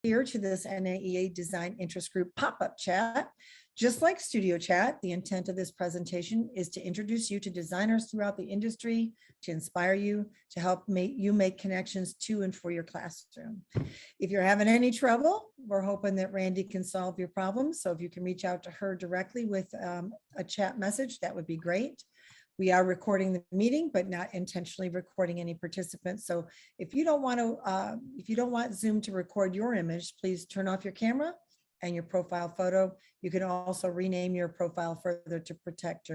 here to this NAEA Design Interest Group pop-up chat. Just like Studio Chat, the intent of this presentation is to introduce you to designers throughout the industry, to inspire you, to help you make connections to and for your classroom. If you're having any trouble, we're hoping that Rande can solve your problems. So if you can reach out to her directly with a chat message, that would be great. We are recording the meeting, but not intentionally recording any participants. So if you don't want Zoom to record your image, please turn off your camera and your profile photo. You can also rename your profile further to protect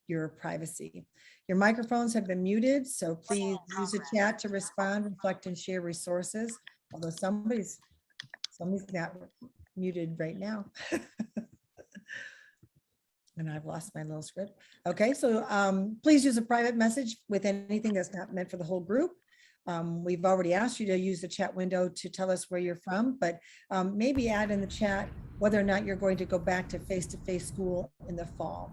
your privacy. Your microphones have been muted, so please use the chat to respond, reflect, and share resources. Although somebody's not muted right now. And I've lost my little script. Okay, so please use a private message with anything that's not meant for the whole group. We've already asked you to use the chat window to tell us where you're from, but maybe add in the chat whether or not you're going to go back to face-to-face school in the fall.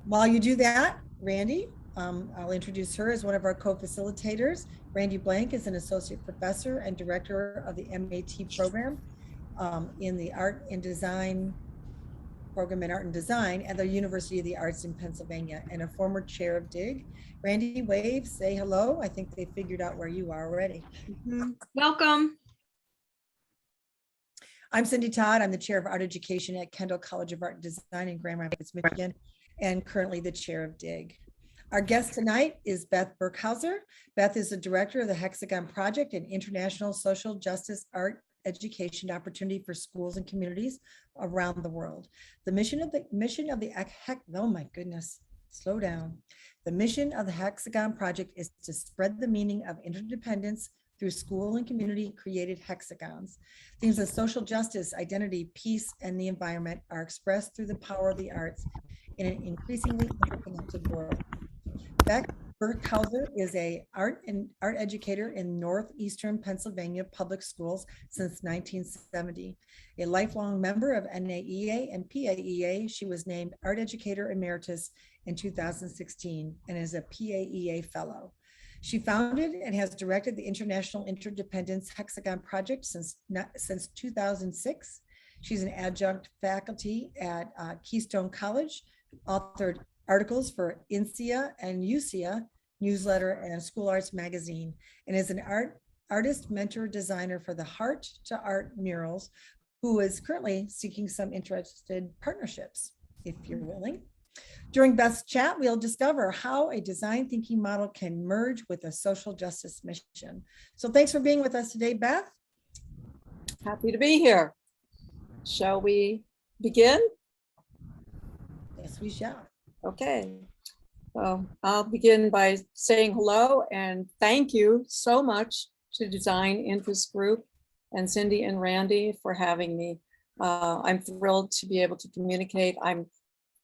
While you do that, Rande, I'll introduce her as one of our co-facilitators. Rande Blank is an associate professor and director of the MAT program in the Art and Design program in Art and Design at the University of the Arts in Pennsylvania and a former chair of DIG. Rande, wave, say hello. I think they figured out where you are already. Welcome. I'm Cindy Todd. I'm the chair of art education at Kendall College of Art and Design in Grand Rapids, Michigan, and currently the chair of DIG. Our guest tonight is Beth Burkhauser. Beth is the director of the Hexagon Project, an international social justice art education opportunity for schools and communities around the world. The mission of the oh my goodness, slow down. The mission of the Hexagon Project is to spread the meaning of interdependence through school and community created hexagons. Themes of social justice, identity, peace, and the environment are expressed through the power of the arts in an increasingly interconnected world. Beth Burkhauser is an art educator in northeastern Pennsylvania public schools since 1970. A lifelong member of NAEA and PAEA, she was named Art Educator Emeritus in 2016 and is a PAEA Fellow. She founded and has directed the International Interdependence Hexagon Project since 2006. She's an adjunct faculty at Keystone College, authored articles for INSEA and USEA newsletter and School Arts magazine, and is an artist, mentor, designer for the Heart to Art murals, who is currently seeking some interested partnerships, if you're willing. During Beth's chat, we'll discover how a design thinking model can merge with a social justice mission. So thanks for being with us today, Beth. Happy to be here. Shall we begin? Yes, we shall. Okay, so I'll begin by saying hello and thank you so much to Design Interest Group and Cindy and Rande for having me. I'm thrilled to be able to communicate. I'm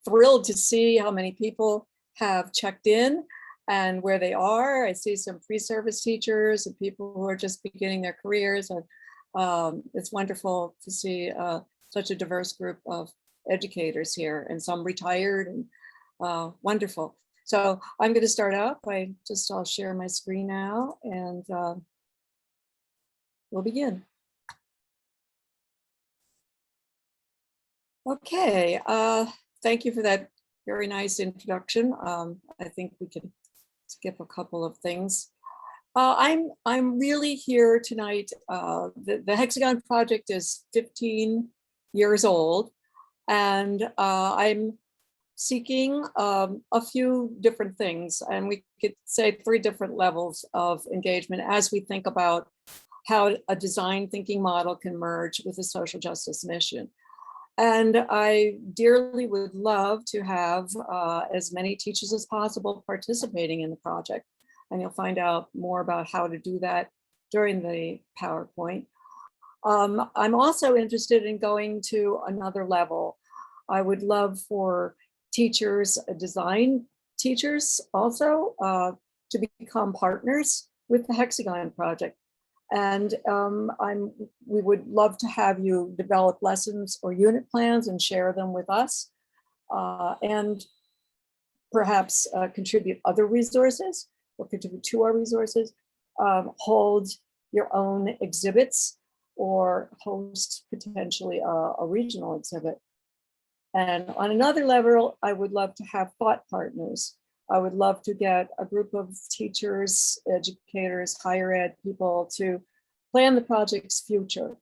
thrilled to see how many people have checked in and where they are. I see some pre-service teachers and people who are just beginning their careers, and it's wonderful to see such a diverse group of educators here, and some retired, and wonderful. So I'm going to start out by I'll share my screen now, and we'll begin. Okay, thank you for that very nice introduction. I think we can skip a couple of things. I'm really here tonight. The Hexagon Project is 15 years old, and I'm seeking a few different things, and we could say 3 different levels of engagement as we think about how a design thinking model can merge with a social justice mission. And I dearly would love to have as many teachers as possible participating in the project. And you'll find out more about how to do that during the PowerPoint. I'm also interested in going to another level. I would love for teachers, design teachers also, to become partners with the Hexagon Project. And we would love to have you develop lessons or unit plans and share them with us, and perhaps contribute other resources or contribute to our resources, hold your own exhibits or host potentially a regional exhibit. And on another level, I would love to have thought partners. I would love to get a group of teachers, educators, higher ed people to plan the project's future.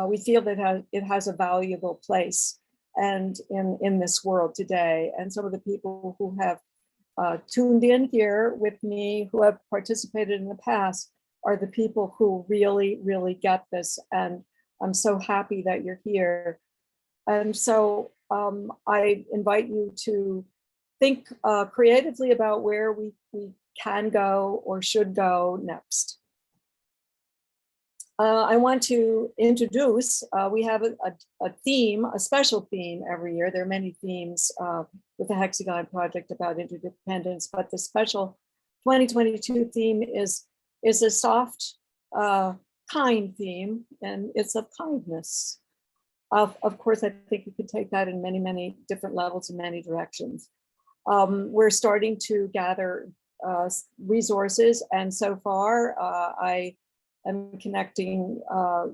We feel that it has a valuable place and in this world today. And some of the people who have tuned in here with me, who have participated in the past, are the people who really, really get this. And I'm so happy that you're here. And so I invite you to think creatively about where we can go or should go next. I want to introduce, we have a theme, a special theme every year. There are many themes with the Hexagon Project about interdependence, but the special 2022 theme is a soft, kind theme, and it's of kindness. Of course, I think you could take that in many, many different levels in many directions. We're starting to gather resources, and so far I am connecting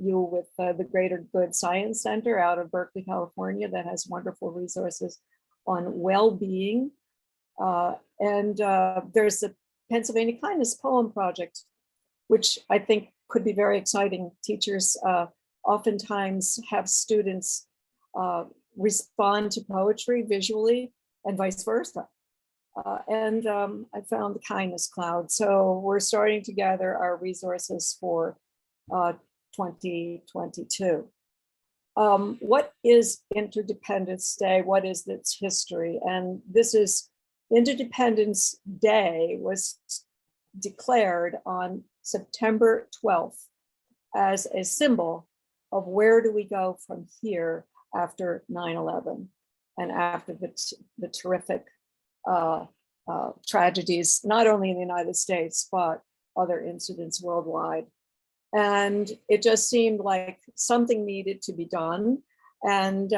you with the Greater Good Science Center out of Berkeley, California, that has wonderful resources on well-being. And there's the Pennsylvania Kindness Poem Project, which I think could be very exciting. Teachers oftentimes have students respond to poetry visually and vice versa. And I found the kindness cloud. So we're starting to gather our resources for 2022. What is Interdependence Day? What is its history? And this is Interdependence Day was declared on September 12th as a symbol of where do we go from here after 9/11 and after the terrific tragedies, not only in the United States, but other incidents worldwide. And it just seemed like something needed to be done. And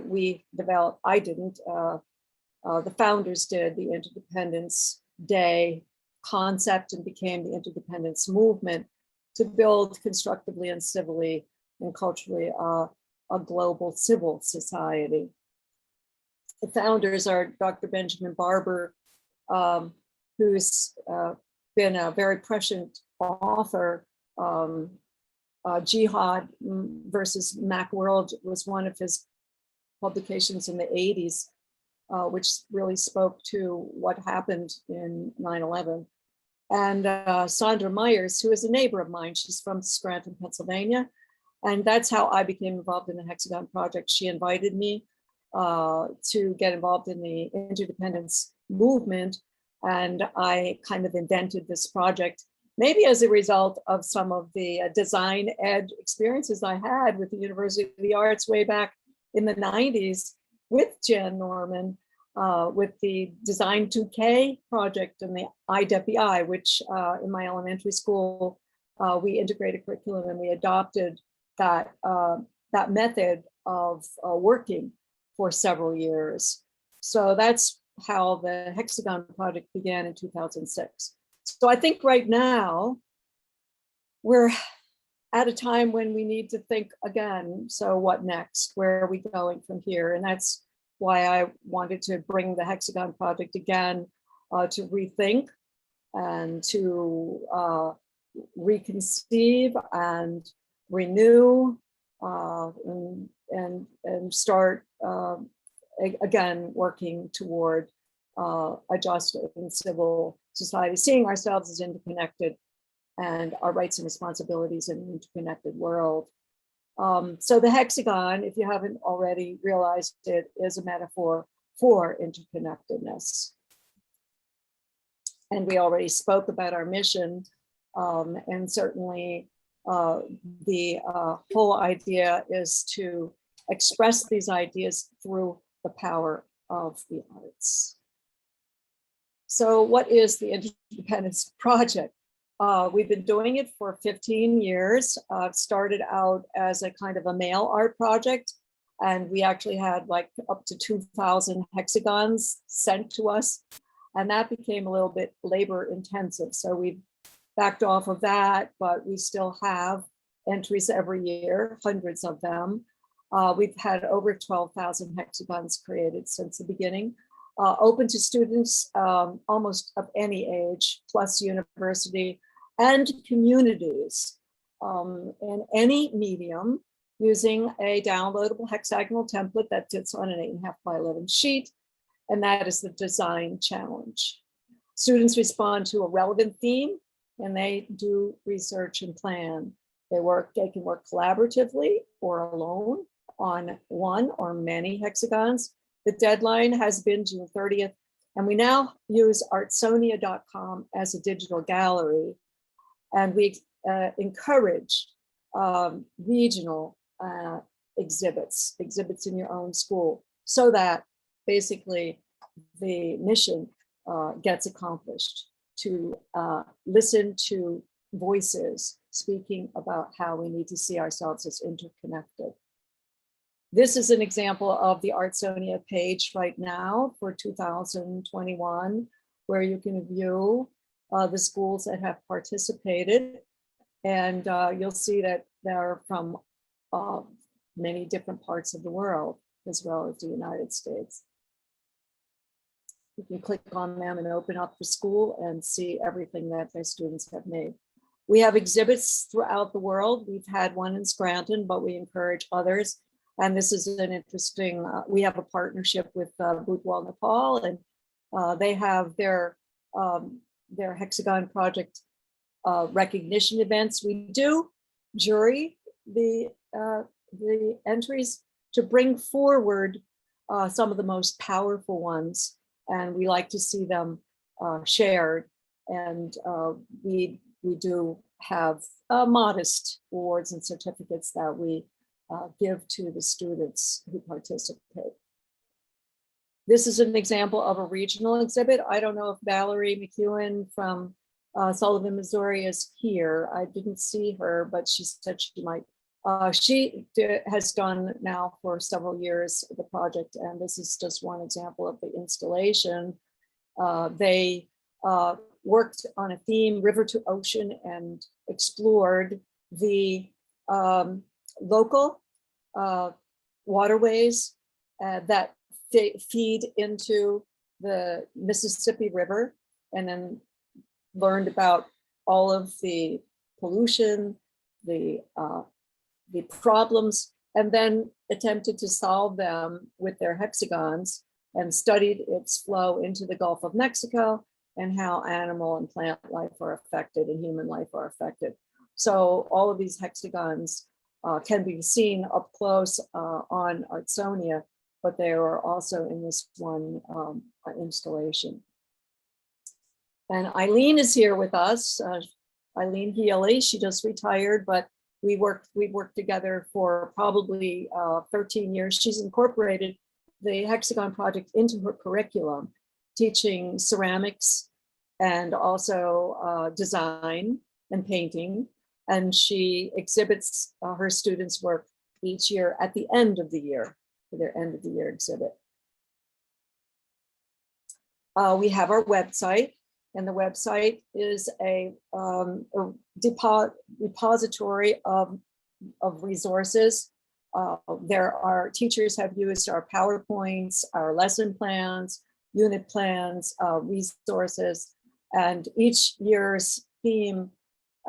we developed, I didn't, the founders did the Interdependence Day concept and became the Interdependence Movement to build constructively and civilly and culturally a global civil society. The founders are Dr. Benjamin Barber, who's been a very prescient author. Jihad versus Macworld was one of his publications in the 80s, which really spoke to what happened in 9/11. And Sandra Myers, who is a neighbor of mine, she's from Scranton, Pennsylvania. And that's how I became involved in the Hexagon Project. She invited me to get involved in the interdependence movement. And I kind of invented this project, maybe as a result of some of the design ed experiences I had with the University of the Arts way back in the 90s with Jan Norman, with the Design 2K project and the IWI, which in my elementary school, we integrated curriculum and we adopted that, that method of working for several years. So that's how the Hexagon Project began in 2006. So I think right now we're at a time when we need to think again, so what next? Where are we going from here? And that's why I wanted to bring the Hexagon Project again to rethink and to reconceive and renew and start again working toward a just and civil society, seeing ourselves as interconnected and our rights and responsibilities in an interconnected world. So the hexagon, if you haven't already realized it, is a metaphor for interconnectedness. And we already spoke about our mission, and certainly the whole idea is to express these ideas through the power of the arts. So what is the Interdependence Project? We've been doing it for 15 years. It started out as a kind of a mail art project, and we actually had like up to 2,000 hexagons sent to us, and that became a little bit labor intensive. So we've backed off of that, but we still have entries every year, hundreds of them. We've had over 12,000 hexagons created since the beginning. Open to students almost of any age, plus university and communities in any medium, using a downloadable hexagonal template that fits on an 8.5 by 11 sheet, and that is the design challenge. Students respond to a relevant theme, and they do research and plan. They can work collaboratively or alone on one or many hexagons. The deadline has been June 30th, and we now use artsonia.com as a digital gallery, and we encourage regional exhibits in your own school, so that basically the mission gets accomplished, to listen to voices speaking about how we need to see ourselves as interconnected. This is an example of the Artsonia page right now for 2021, where you can view the schools that have participated. And you'll see that they're from many different parts of the world, as well as the United States. You can click on them and open up the school and see everything that their students have made. We have exhibits throughout the world. We've had one in Scranton, but we encourage others. And this is an interesting, we have a partnership with Bhutwal, Nepal, and they have their Hexagon Project recognition events. We do jury the entries to bring forward some of the most powerful ones, and we like to see them shared. And we do have modest awards and certificates that we give to the students who participate. This is an example of a regional exhibit. I don't know if Valerie McEwen from Sullivan, Missouri is here. I didn't see her, but she said she might. She has done now for several years the project, and this is just one example of the installation. They worked on a theme, River to Ocean, and explored the local waterways that feed into the Mississippi River, and then learned about all of the pollution, the problems, and then attempted to solve them with their hexagons, and studied its flow into the Gulf of Mexico and how animal and plant life are affected and human life are affected. So all of these hexagons can be seen up close on Artsonia, but they are also in this one installation. And Eileen is here with us. Eileen Healy, she just retired, but we've worked together for probably 13 years. She's incorporated the Hexagon Project into her curriculum, teaching ceramics and also design and painting. And she exhibits her students' work each year at the end of the year, for their end of the year exhibit. We have our website, and the website is a repository of resources. There are teachers have used our PowerPoints, our lesson plans, unit plans, resources, and each year's theme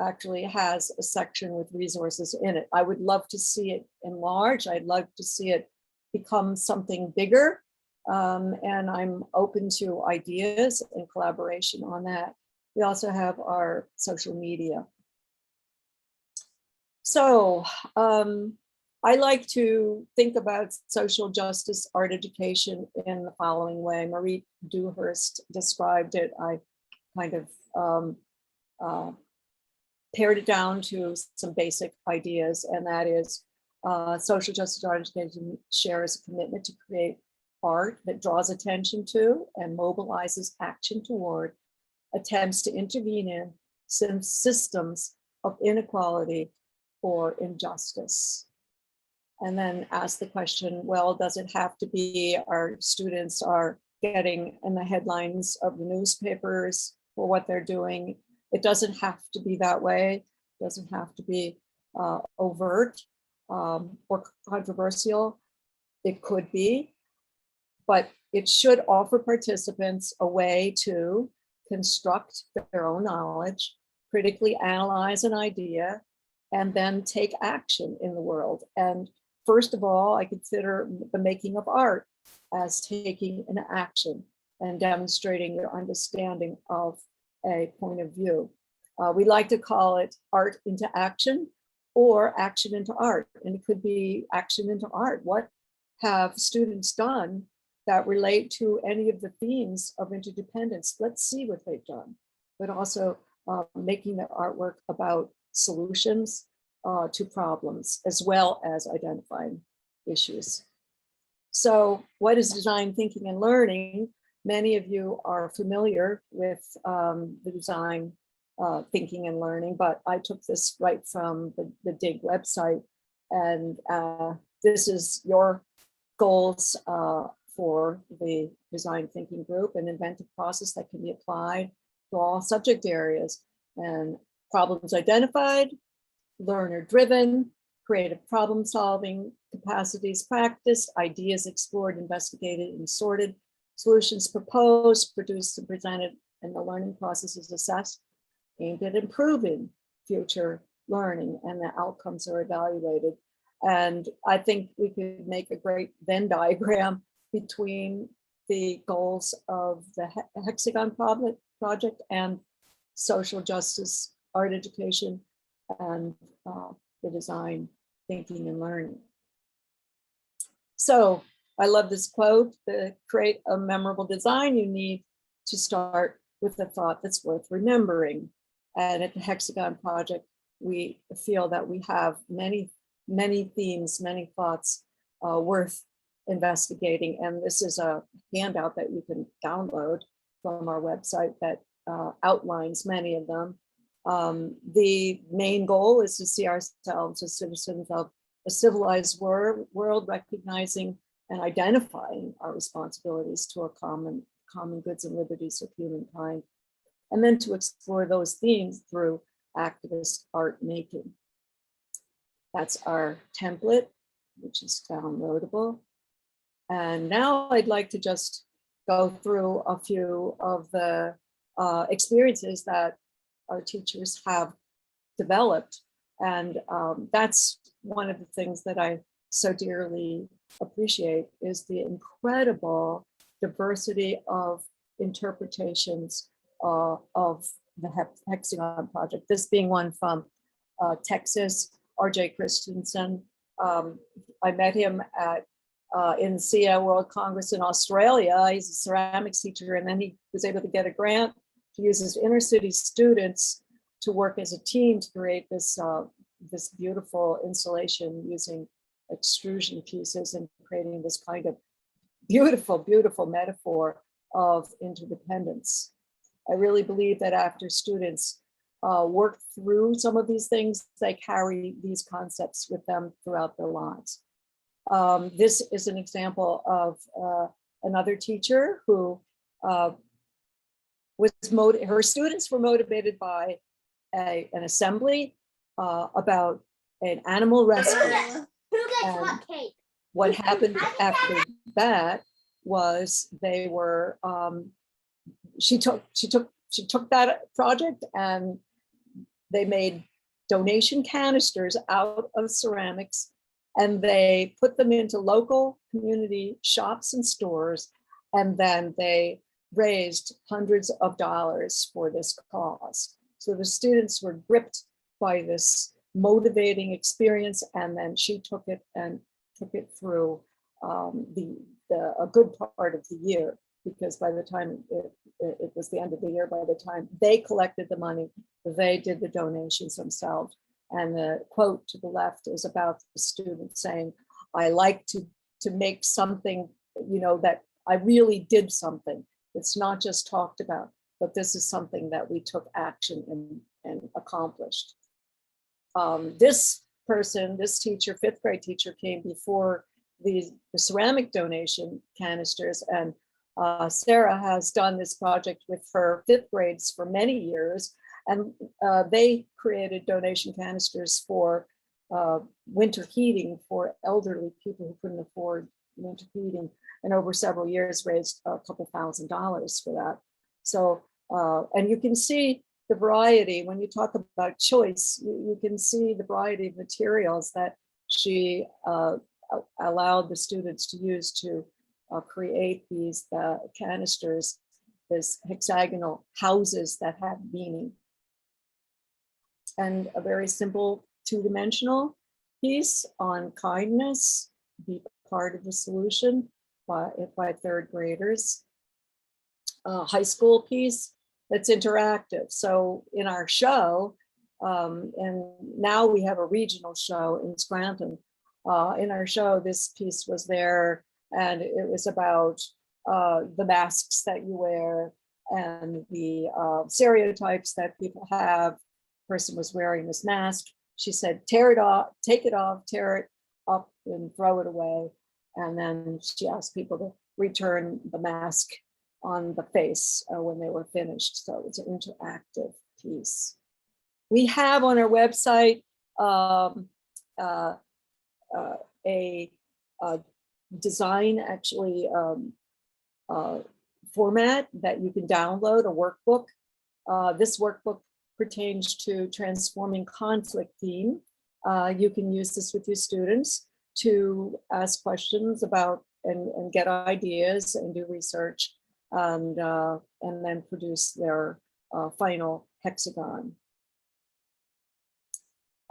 actually has a section with resources in it. I would love to see it enlarge. I'd love to see it become something bigger. And I'm open to ideas and collaboration on that. We also have our social media. So I like to think about social justice art education in the following way. Marie Dewhurst described it. I kind of pared it down to some basic ideas, and that is social justice art education shares a commitment to create art that draws attention to and mobilizes action toward attempts to intervene in some systems of inequality or injustice. And then ask the question, well, does it have to be our students are getting in the headlines of the newspapers for what they're doing? It doesn't have to be that way. It doesn't have to be overt or controversial. It could be, but it should offer participants a way to construct their own knowledge, critically analyze an idea, and then take action in the world. And first of all, I consider the making of art as taking an action and demonstrating your understanding of a point of view. We like to call it art into action or action into art. And it could be action into art. What have students done that relate to any of the themes of interdependence? Let's see what they've done, but also making the artwork about solutions to problems, as well as identifying issues. So what is design thinking and learning? Many of you are familiar with the design thinking and learning, but I took this right from the DIG website. And this is your goals for the design thinking group, an inventive process that can be applied to all subject areas, and problems identified, learner driven, creative problem solving, capacities practiced, ideas explored, investigated, and sorted, solutions proposed, produced, and presented, and the learning process is assessed, aimed at improving future learning, and the outcomes are evaluated. And I think we could make a great Venn diagram between the goals of the Hexagon Project and social justice, art education, and the design thinking and learning. So I love this quote: to create a memorable design, you need to start with a thought that's worth remembering. And at the Hexagon Project, we feel that we have many themes, many thoughts worth investigating. And this is a handout that you can download from our website that outlines many of them. The main goal is to see ourselves as citizens of a civilized world, recognizing and identifying our responsibilities to a common goods and liberties of humankind, and then to explore those themes through activist art making. That's our template, which is downloadable. And now I'd like to just go through a few of the experiences that our teachers have developed. And that's one of the things that I so dearly appreciate, is the incredible diversity of interpretations of the Hexagon Project. This being one from Texas, R.J. Christensen. I met him at in SIA World Congress in Australia. He's a ceramics teacher, and then he was able to get a grant to use his inner city students to work as a team to create this this beautiful installation using extrusion pieces and creating this kind of beautiful metaphor of interdependence. I really believe that after students work through some of these things, they carry these concepts with them throughout their lives. This is an example of another teacher who her students were motivated by an assembly about an animal rescue. And what happened after that was they were she took that project, and they made donation canisters out of ceramics, and they put them into local community shops and stores, and then they raised hundreds of dollars for this cause. So the students were gripped by this motivating experience, and then she took it through a good part of the year, because by the time it was the end of the year, by the time they collected the money, they did the donations themselves. And the quote to the left is about the student saying, I like to make something, that I really did something. It's not just talked about, but this is something that we took action and accomplished. This teacher, fifth grade teacher, came before the ceramic donation canisters, and Sarah has done this project with her fifth grades for many years, and they created donation canisters for winter heating for elderly people who couldn't afford winter heating, and over several years raised a couple $1,000s for that. So, and you can see the variety when you talk about choice, you can see the variety of materials that she allowed the students to use to create these canisters, this hexagonal houses that have meaning. And a very simple two-dimensional piece on kindness, be part of the solution by third graders. High school piece that's interactive. So in our show, and now we have a regional show in Scranton. In our show, this piece was there, and it was about the masks that you wear and the stereotypes that people have. Person was wearing this mask. She said, tear it off, take it off, tear it up and throw it away. And then she asked people to return the mask on the face when they were finished. So it's an interactive piece. We have on our website a design actually format that you can download, a workbook. This workbook pertains to transforming conflict theme. You can use this with your students to ask questions about and get ideas and do research and then produce their final hexagon.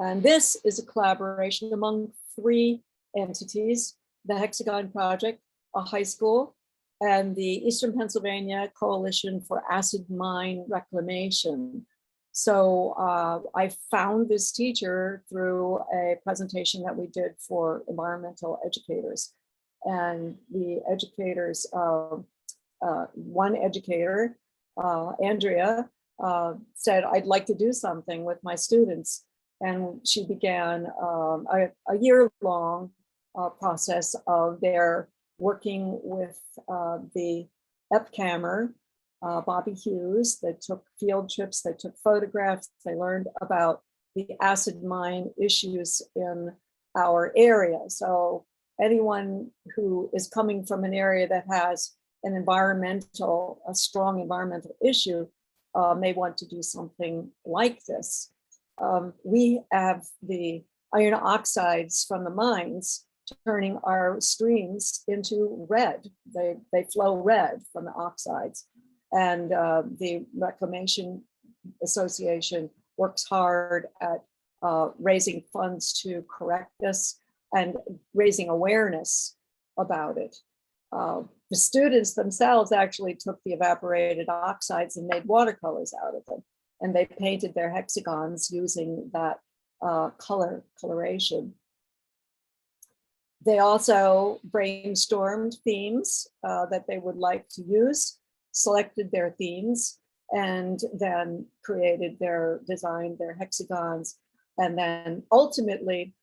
And this is a collaboration among 3 entities: the Hexagon Project, a high school, and the Eastern Pennsylvania Coalition for Acid Mine Reclamation. So I found this teacher through a presentation that we did for environmental educators. And the educators, one educator, Andrea, said, I'd like to do something with my students. And she began a year-long process of their working with the EPCAMer, Bobby Hughes. They took field trips, they took photographs, they learned about the acid mine issues in our area. So anyone who is coming from an area that has a strong environmental issue may want to do something like this. We have the iron oxides from the mines turning our streams into red. They flow red from the oxides. And the Reclamation Association works hard at raising funds to correct this and raising awareness about it. The students themselves actually took the evaporated oxides and made watercolors out of them. And they painted their hexagons using that coloration. They also brainstormed themes that they would like to use, selected their themes, and then designed their hexagons. And then ultimately,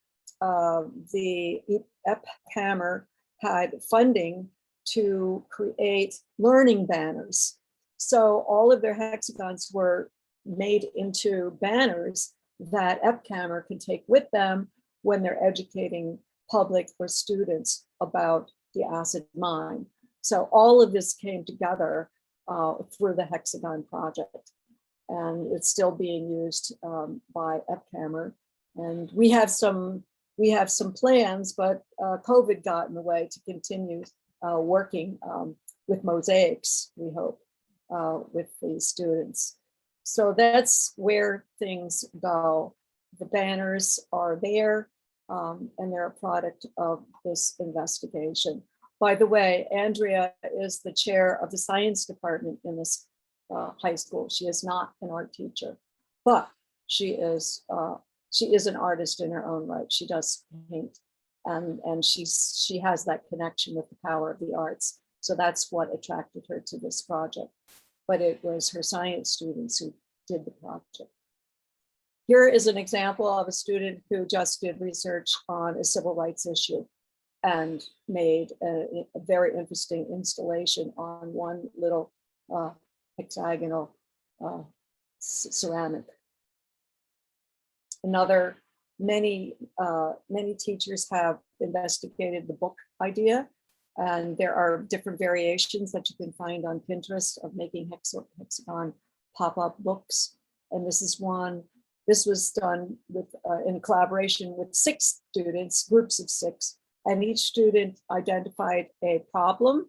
the EPCAMer had funding to create learning banners. So all of their hexagons were made into banners that EPCAMer can take with them when they're educating public or students about the acid mine. So all of this came together through the Hexagon Project, and it's still being used by EPCAMer. And we have some plans, but COVID got in the way to continue working with mosaics, we hope, with the students. So that's where things go. The banners are there, and they're a product of this investigation. By the way, Andrea is the chair of the science department in this high school. She is not an art teacher, but she is an artist in her own right. She does paint, and she has that connection with the power of the arts. So that's what attracted her to this project. But it was her science students who did the project. Here is an example of a student who just did research on a civil rights issue and made a very interesting installation on one little hexagonal ceramic. Another many teachers have investigated the book idea, and there are different variations that you can find on Pinterest of making hexagon pop-up books. And this is one. This was done with in collaboration with 6 students, groups of 6, and each student identified a problem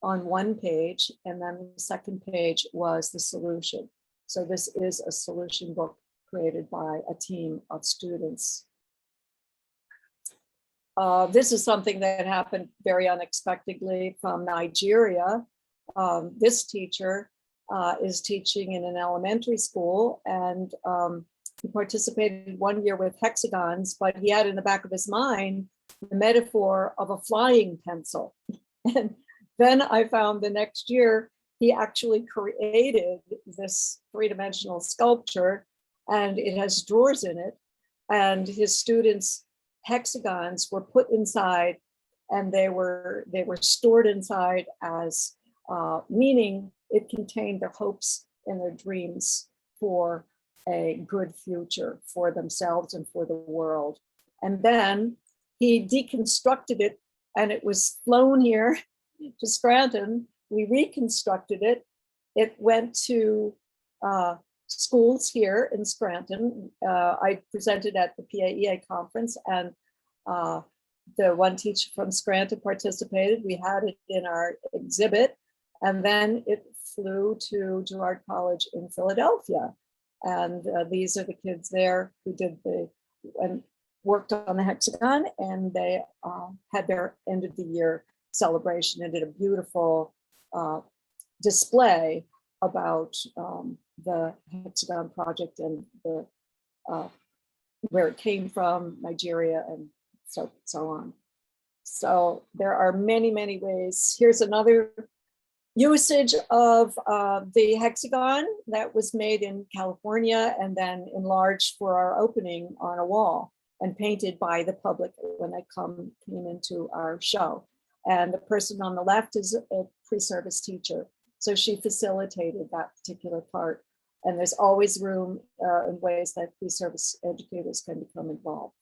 on one page, and then the second page was the solution. So this is a solution book created by a team of students. This is something that happened very unexpectedly from Nigeria. This teacher is teaching in an elementary school, and he participated 1 year with hexagons, but he had in the back of his mind the metaphor of a flying pencil. And then I found the next year he actually created this 3-dimensional sculpture, and it has drawers in it, and his students' hexagons were put inside, and they were stored inside as meaning it contained their hopes and their dreams for a good future for themselves and for the world. And then he deconstructed it, and it was flown here to Scranton. We reconstructed it. It went to schools here in Scranton. I presented at the PAEA conference, and the one teacher from Scranton participated. We had it in our exhibit, and then it flew to Girard College in Philadelphia. And these are the kids there who did and worked on the hexagon, and they had their end of the year celebration and did a beautiful display about the Hexagon Project and the where it came from, Nigeria, and so on. So there are many, many ways. Here's another usage of the hexagon that was made in California and then enlarged for our opening on a wall and painted by the public when they came into our show. And the person on the left is a PreService teacher. So she facilitated that particular part. And there's always room in ways that PreService educators can become involved.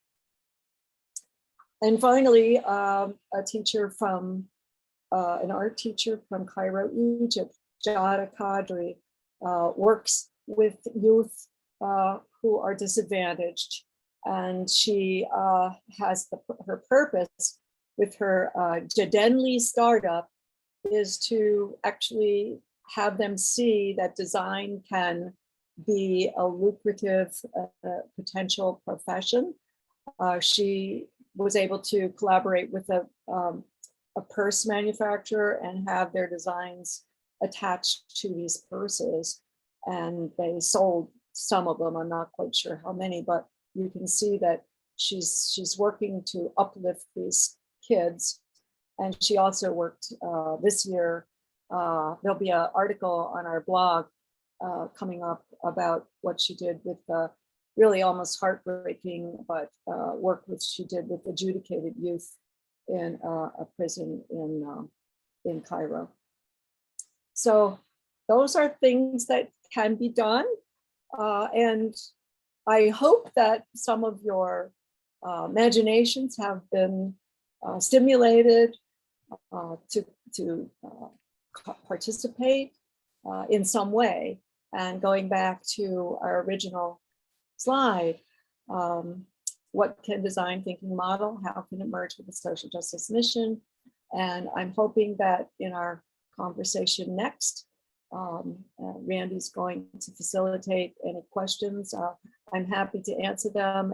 And finally, a teacher from, an art teacher from Cairo, Egypt, Jada Kadri, works with youth who are disadvantaged. And she has her purpose with her Jadenli startup is to actually have them see that design can be a lucrative potential profession. She was able to collaborate with a purse manufacturer and have their designs attached to these purses. And they sold some of them. I'm not quite sure how many, but you can see that she's working to uplift these kids. And she also worked this year. There'll be an article on our blog coming up about what she did with the really almost heartbreaking, but work which she did with adjudicated youth in a prison in Cairo. So those are things that can be done. And I hope that some of your imaginations have been stimulated to participate in some way. And going back to our original slide, what can design thinking model? How can it merge with the social justice mission? And I'm hoping that in our conversation next, Randy's going to facilitate any questions. I'm happy to answer them,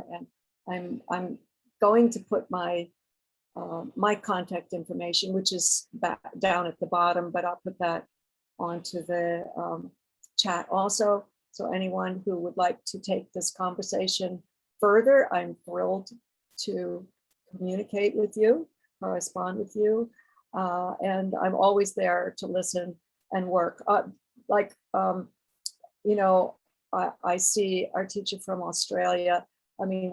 and I'm going to put my my contact information, which is back down at the bottom, but I'll put that onto the chat also. So anyone who would like to take this conversation further, I'm thrilled to communicate with you, correspond with you, and I'm always there to listen and work. You know, I see our teacher from Australia. I mean,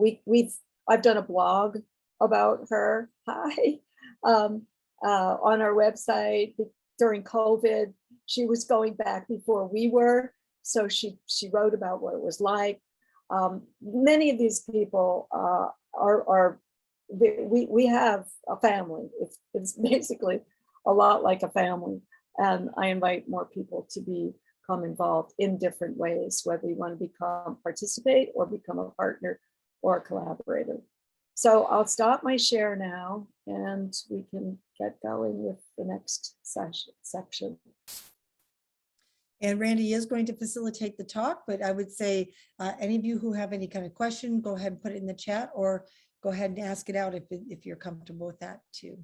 I've done a blog about her. Hi, on our website during COVID. She was going back before we were, so she wrote about what it was like. Many of these people we have a family. It's basically a lot like a family. And I invite more people to become involved in different ways, whether you want to participate or become a partner or a collaborator. So I'll stop my share now and we can get going with the next section. And Randy is going to facilitate the talk, but I would say any of you who have any kind of question, go ahead and put it in the chat or go ahead and ask it out if you're comfortable with that too.